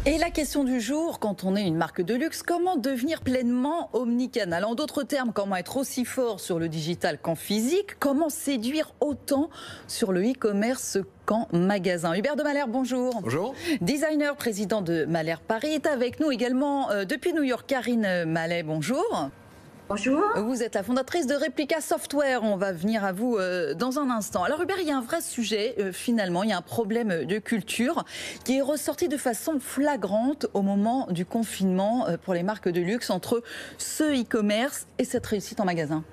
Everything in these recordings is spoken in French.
Et la question du jour, quand on est une marque de luxe, comment devenir pleinement omnicanal? En d'autres termes, comment être aussi fort sur le digital qu'en physique? Comment séduire autant sur le e-commerce qu'en magasin? Hubert de Malher, bonjour. Bonjour. Designer, président de Malher Paris, est avec nous également depuis New York. Karine Mallet, bonjour. Bonjour. Vous êtes la fondatrice de Replica Software. On va venir à vous dans un instant. Alors Hubert, il y a un vrai sujet finalement. Il y a un problème de culture qui est ressorti de façon flagrante au moment du confinement pour les marques de luxe entre ce e-commerce et cette réussite en magasin.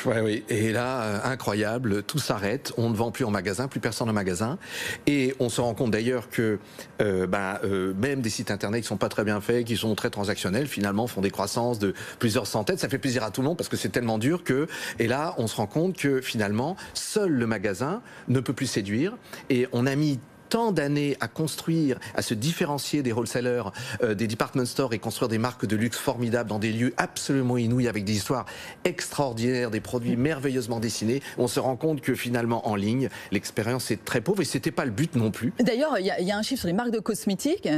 Ouais, oui, et là, incroyable, tout s'arrête, on ne vend plus en magasin, plus personne en magasin, et on se rend compte d'ailleurs que même des sites internet qui sont pas très bien faits, qui sont très transactionnels, finalement font des croissances de plusieurs centaines. Ça fait plaisir à tout le monde parce que c'est tellement dur que, et là, on se rend compte que finalement, seul le magasin ne peut plus séduire, et on a mis tant d'années à construire, à se différencier des wholesalers, des department stores et construire des marques de luxe formidables dans des lieux absolument inouïs avec des histoires extraordinaires, des produits merveilleusement dessinés. On se rend compte que finalement en ligne, l'expérience est très pauvre et c'était pas le but non plus. D'ailleurs, il y a un chiffre sur les marques de cosmétiques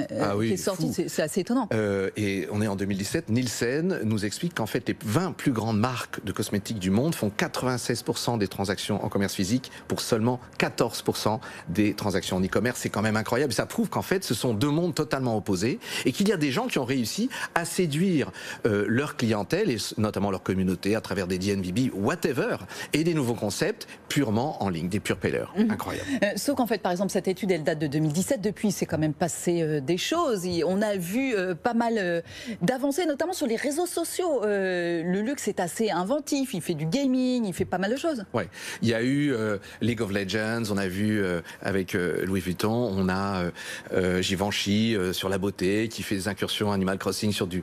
qui est sorti, c'est assez étonnant. Et on est en 2017, Nielsen nous explique qu'en fait les 20 plus grandes marques de cosmétiques du monde font 96% des transactions en commerce physique pour seulement 14% des transactions en e-commerce. C'est quand même incroyable. Ça prouve qu'en fait, ce sont deux mondes totalement opposés et qu'il y a des gens qui ont réussi à séduire leur clientèle et notamment leur communauté à travers des DNVB, whatever, et des nouveaux concepts purement en ligne, des pure players. Incroyable. Sauf qu'en fait, par exemple, cette étude, elle date de 2017. Depuis, c'est quand même passé des choses. On a vu pas mal d'avancées, notamment sur les réseaux sociaux. Le luxe est assez inventif. Il fait du gaming, il fait pas mal de choses. Ouais. Il y a eu League of Legends, on a vu avec Louis Vuitton, on a Givenchy sur la beauté qui fait des incursions Animal Crossing sur du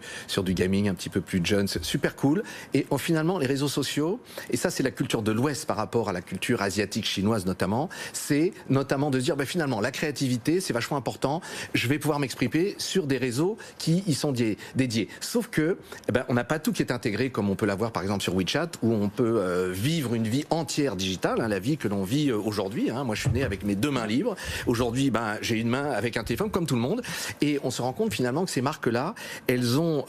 gaming un petit peu plus jeune, c'est super cool. Et finalement les réseaux sociaux, et ça c'est la culture de l'Ouest par rapport à la culture asiatique chinoise notamment, c'est notamment de se dire finalement la créativité c'est vachement important, je vais pouvoir m'exprimer sur des réseaux qui y sont dédiés. Sauf que on n'a pas tout qui est intégré comme on peut l'avoir par exemple sur WeChat où on peut vivre une vie entière digitale, la vie que l'on vit aujourd'hui. Moi je suis né avec mes deux mains libres. Aujourd'hui, j'ai une main avec un téléphone comme tout le monde, et on se rend compte finalement que ces marques-là, elles ont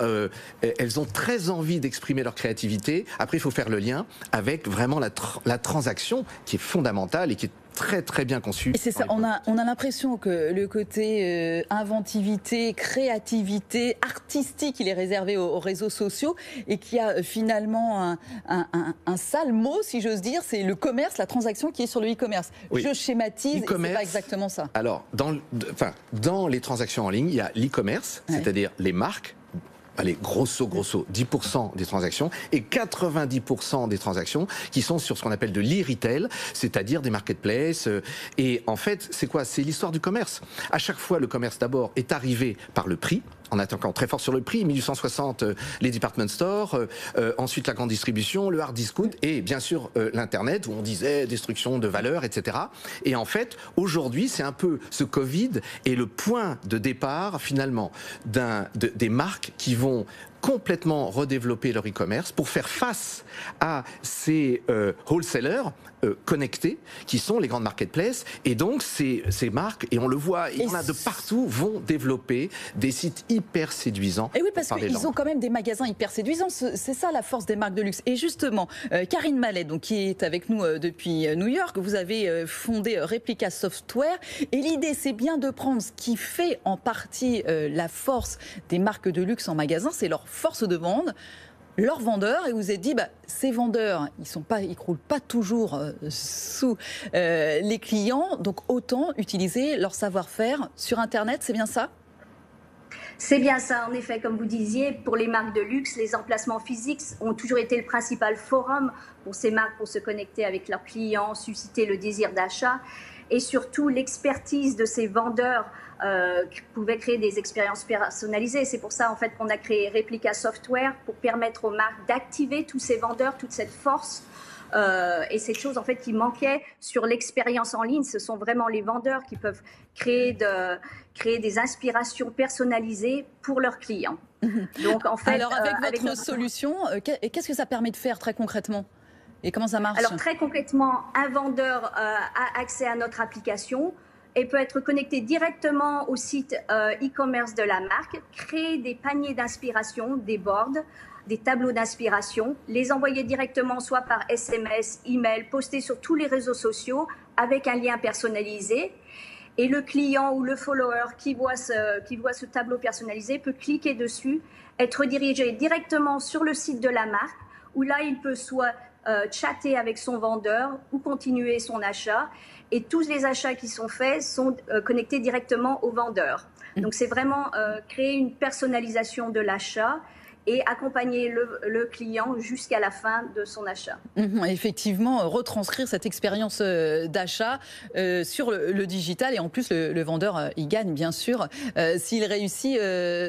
très envie d'exprimer leur créativité. Après, il faut faire le lien avec vraiment la transaction qui est fondamentale et qui est très très bien conçu. Et c'est ça, on a l'impression que le côté inventivité, créativité, artistique, il est réservé aux réseaux sociaux et qu'il y a finalement un sale mot, si j'ose dire, c'est le commerce, la transaction qui est sur le e-commerce. Oui. Je schématise, c'est pas exactement ça. Alors, dans les transactions en ligne, il y a l'e-commerce, c'est-à-dire les marques. Allez, grosso, 10% des transactions et 90% des transactions qui sont sur ce qu'on appelle de l'e-retail, c'est-à-dire des marketplaces. Et en fait, c'est quoi? C'est l'histoire du commerce. À chaque fois, le commerce d'abord est arrivé par le prix, en attaquant très fort sur le prix, 1860 les department stores, ensuite la grande distribution, le hard discount et bien sûr l'internet où on disait destruction de valeur, etc. Et en fait, aujourd'hui, c'est un peu ce Covid et le point de départ finalement des marques qui vont complètement redévelopper leur e-commerce pour faire face à ces wholesalers connectés qui sont les grandes marketplaces, et donc ces marques, et on le voit, il y en a de partout, vont développer des sites hyper séduisants. Et oui, parce qu'ils ont quand même des magasins hyper séduisants, c'est ça la force des marques de luxe. Et justement, Karine Mallet, donc, qui est avec nous depuis New York, vous avez fondé Replica Software, et l'idée c'est bien de prendre ce qui fait en partie la force des marques de luxe en magasin, c'est leur force de vente, leurs vendeurs, et vous vous êtes dit, ces vendeurs, ils croulent pas toujours sous les clients, donc autant utiliser leur savoir-faire sur Internet, c'est bien ça? C'est bien ça, en effet, comme vous disiez, pour les marques de luxe, les emplacements physiques ont toujours été le principal forum pour ces marques pour se connecter avec leurs clients, susciter le désir d'achat, et surtout l'expertise de ces vendeurs qui pouvaient créer des expériences personnalisées. C'est pour ça en fait qu'on a créé Replica Software pour permettre aux marques d'activer tous ces vendeurs, toute cette force. Et cette chose en fait qui manquait sur l'expérience en ligne, ce sont vraiment les vendeurs qui peuvent créer des inspirations personnalisées pour leurs clients. Donc en fait, alors avec votre solution, qu'est-ce que ça permet de faire très concrètement? Et comment ça marche? Alors très concrètement, un vendeur a accès à notre application. et peut être connecté directement au site e-commerce de la marque, créer des paniers d'inspiration, des boards, des tableaux d'inspiration, les envoyer directement soit par SMS, email, poster sur tous les réseaux sociaux avec un lien personnalisé. Et le client ou le follower qui voit ce tableau personnalisé peut cliquer dessus, être redirigé directement sur le site de la marque, où là, il peut soit chatter avec son vendeur ou continuer son achat. Et tous les achats qui sont faits sont connectés directement au vendeur. Donc, c'est vraiment créer une personnalisation de l'achat et accompagner le client jusqu'à la fin de son achat. Effectivement, retranscrire cette expérience d'achat sur le digital. Et en plus, le vendeur y gagne, bien sûr, s'il réussit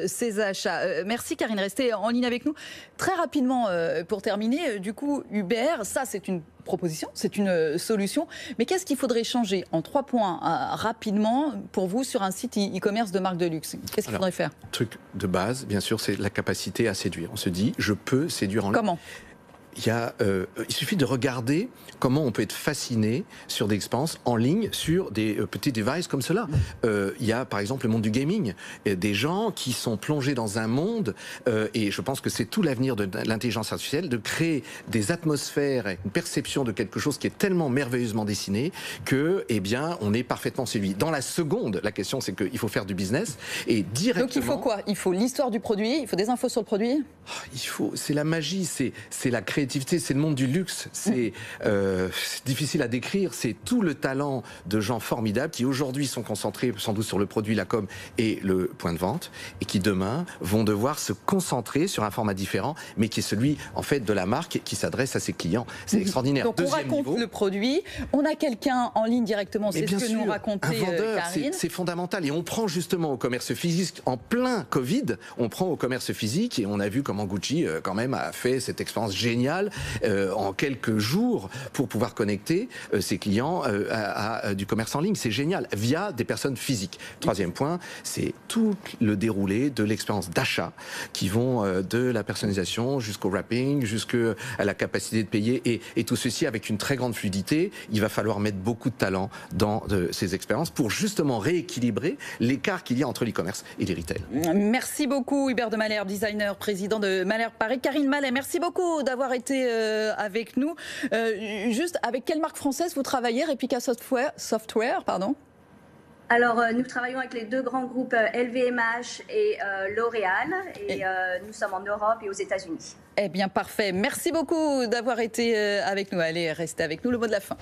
ses achats. Merci Karine, restez en ligne avec nous. Très rapidement, pour terminer, du coup, Uber, ça c'est une proposition, c'est une solution. Mais qu'est-ce qu'il faudrait changer en 3 points rapidement pour vous sur un site e-commerce de marque de luxe? Qu'est-ce qu'il faudrait faire? Truc de base, bien sûr, c'est la capacité à séduire. On se dit, je peux séduire en ligne. Comment? Il suffit de regarder comment on peut être fasciné sur des expériences en ligne sur des petits devices comme cela. Il y a par exemple le monde du gaming, des gens qui sont plongés dans un monde, et je pense que c'est tout l'avenir de l'intelligence artificielle, de créer des atmosphères, une perception de quelque chose qui est tellement merveilleusement dessiné que, eh bien, on est parfaitement séduit. Dans la seconde, la question c'est qu'il faut faire du business et directement. Donc il faut quoi? Il faut l'histoire du produit, il faut des infos sur le produit. C'est la magie, c'est la créativité, c'est le monde du luxe, c'est difficile à décrire, c'est tout le talent de gens formidables qui aujourd'hui sont concentrés sans doute sur le produit, la com et le point de vente, et qui demain vont devoir se concentrer sur un format différent, mais qui est celui en fait de la marque qui s'adresse à ses clients. C'est extraordinaire. Donc on raconte le produit, on a quelqu'un en ligne directement, c'est ce que nous racontait Karine. C'est fondamental, et on prend justement au commerce physique, en plein Covid, on prend au commerce physique, et on a vu comment Gucci quand même a fait cette expérience géniale en quelques jours pour pouvoir connecter ses clients à du commerce en ligne. C'est génial, via des personnes physiques. Troisième point, c'est tout le déroulé de l'expérience d'achat qui vont de la personnalisation jusqu'au wrapping, jusqu'à la capacité de payer, et tout ceci avec une très grande fluidité. Il va falloir mettre beaucoup de talent dans ces expériences pour justement rééquilibrer l'écart qu'il y a entre l'e-commerce et les retail. Merci beaucoup Hubert de Malherbe, designer, président de Malherbe Paris. Karine Mallet, merci beaucoup d'avoir été avec nous. Juste, avec quelle marque française vous travaillez? Replica Software, pardon. Alors, nous travaillons avec les 2 grands groupes LVMH et L'Oréal, et nous sommes en Europe et aux États-Unis. Eh bien, parfait. Merci beaucoup d'avoir été avec nous. Allez, restez avec nous, le mot de la fin.